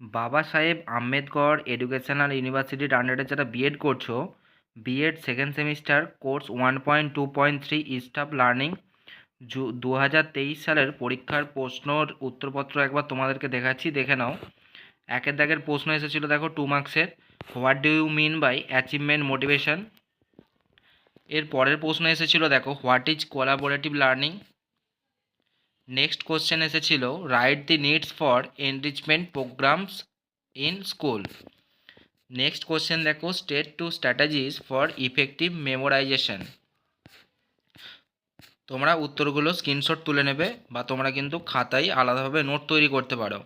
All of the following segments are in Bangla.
বাবা সাহেব আম্বেদকর এডুকেশনাল ইউনিভার্সিটির আন্ডারে যারা বিএড করছো, BEd second semester course 1.2.3 staff learning 2023 সালের পরীক্ষার প্রশ্নর উত্তরপত্র একবার তোমাদেরকে দেখাচ্ছি, দেখে নাও। একের দাগের প্রশ্ন এসেছিল দেখো 2 মার্কসের, what do you mean by achievement motivation. এর পরের প্রশ্ন এসেছিল দেখো what is collaborative learning. Next question এসেছিল write the needs for enrichment programmes in school. Next question দেখো state two strategies for effective memorization. তোমরা উত্তরগুলো স্ক্রিনশট তুলে নেবে বা তোমরা কিন্তু খাতায় আলাদাভাবে নোট তৈরি করতে পারো।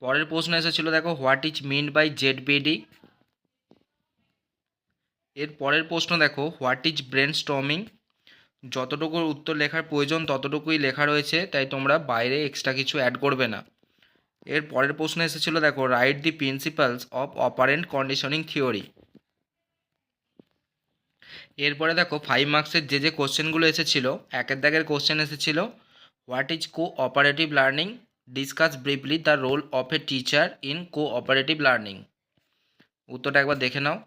পরের প্রশ্ন এসেছিল দেখো হোয়াট ইজ মিন্ড বাই জেডবিডি। এর পরের প্রশ্ন দেখো হোয়াট ইজ ব্রেন স্টর্মিং। যতটুকু উত্তর লেখার প্রয়োজন ততটুকুই লেখা রয়েছে, তাই তোমরা বাইরে এক্সট্রা কিছু অ্যাড করবে না। এর পরের প্রশ্ন এসেছিল দেখো write the principles of operant conditioning theory. এরপরে দেখো 5 মার্কসের যে কোশ্চেনগুলো এসেছিল, একের দাগের কোশ্চেন এসেছিল what is cooperative learning, discuss briefly the role of a teacher in cooperative learning. উত্তরটা একবার দেখে নাও।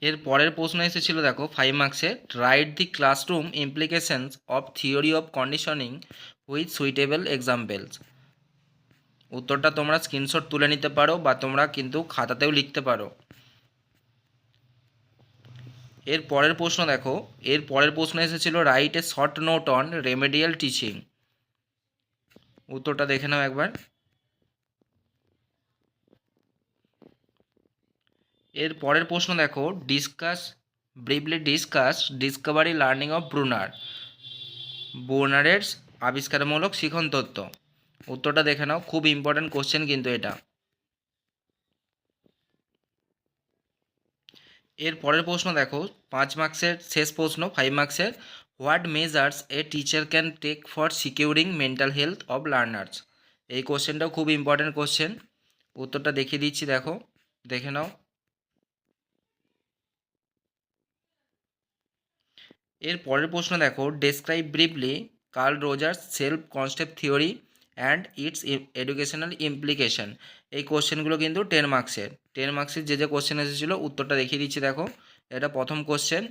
এর পরের প্রশ্ন এসেছিল দেখো 5 মার্কসে write the classroom implications of theory of conditioning with suitable examples. উত্তরটা তোমরা স্ক্রিনশট তুলে নিতে পারো বা তোমরা কিন্তু খাতাতেও লিখতে পারো। এর পরের প্রশ্ন দেখো, এর পরের প্রশ্ন এসেছিল write a short note on remedial teaching. উত্তরটা দেখে নাও একবার। এর পরের প্রশ্ন দেখো briefly discuss discovery learning of ব্রুনারের আবিষ্কারমূলক শিখন তত্ত্ব। উত্তরটা দেখে নাও, খুব ইম্পর্ট্যান্ট কোশ্চেন কিন্তু এটা। এর পরের প্রশ্ন দেখো 5 মার্কসের শেষ প্রশ্ন 5 মার্কসের what measures a teacher can take for securing mental health of learners. এই কোশ্চেনটাও খুব ইম্পর্ট্যান্ট কোশ্চেন। উত্তরটা দেখিয়ে দিচ্ছি, দেখো দেখে নাও। এর পরের প্রশ্ন দেখো describe briefly Carl Rogers self concept theory and its educational implication. এই কোশ্চেনগুলো কিন্তু 10 মার্কসের। 10 মার্কসের যে কোশ্চেন এসেছিলো উত্তরটা দেখিয়ে দিচ্ছি, দেখো এটা প্রথম কোশ্চেন।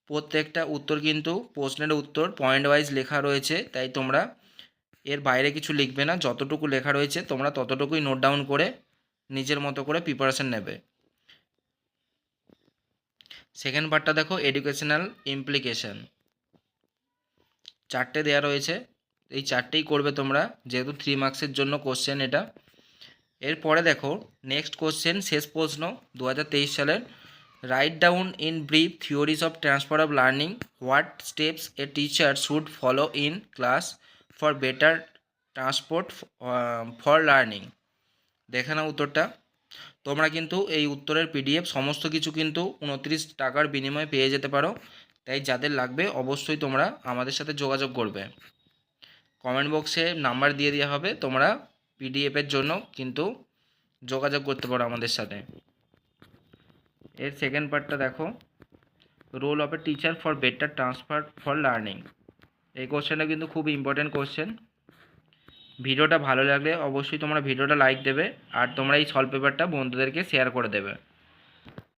প্রত্যেকটা উত্তর কিন্তু প্রশ্নের উত্তর পয়েন্ট ওয়াইজ লেখা রয়েছে, তাই তোমরা এর বাইরে কিছু লিখবে না, যতটুকু লেখা রয়েছে তোমরা ততটুকুই নোট ডাউন করে নিজের মতো করে প্রিপারেশন নেবে। সেকেন্ড পার্টটা দেখো এডুকেশনাল ইমপ্লিকেশন, 4টে দেওয়া রয়েছে, এই 4টেই করবে তোমরা, যেহেতু 3 মার্কসের জন্য কোশ্চেন এটা। এরপরে দেখো নেক্সট কোশ্চেন শেষ প্রশ্ন 2023 সালের write down in brief theories of transfer of learning, what steps a teacher should follow in class for better transport for learning. দেখে নাও উত্তরটা। তোমরা কিন্তু এই উত্তরের পিডিএফ সমস্ত কিছু কিন্তু 29 টাকার বিনিময়ে পেয়ে যেতে পারো, তাই যাদের লাগবে অবশ্যই তোমরা আমাদের সাথে যোগাযোগ করবে। কমেন্ট বক্সে নাম্বার দিয়ে দেওয়া হবে, তোমরা পিডিএফের জন্য কিন্তু যোগাযোগ করতে পারো আমাদের সাথে। এর সেকেন্ড পার্টটা দেখো role of a teacher for better transfer for learning. এই কোশ্চেনটা কিন্তু খুব ইম্পর্টেন্ট কোশ্চেন। ভিডিওটা ভালো লাগলে অবশ্যই তোমরা ভিডিওটা লাইক দেবে আর তোমরা এই সলভ পেপারটা বন্ধুদেরকে শেয়ার করে দেবে।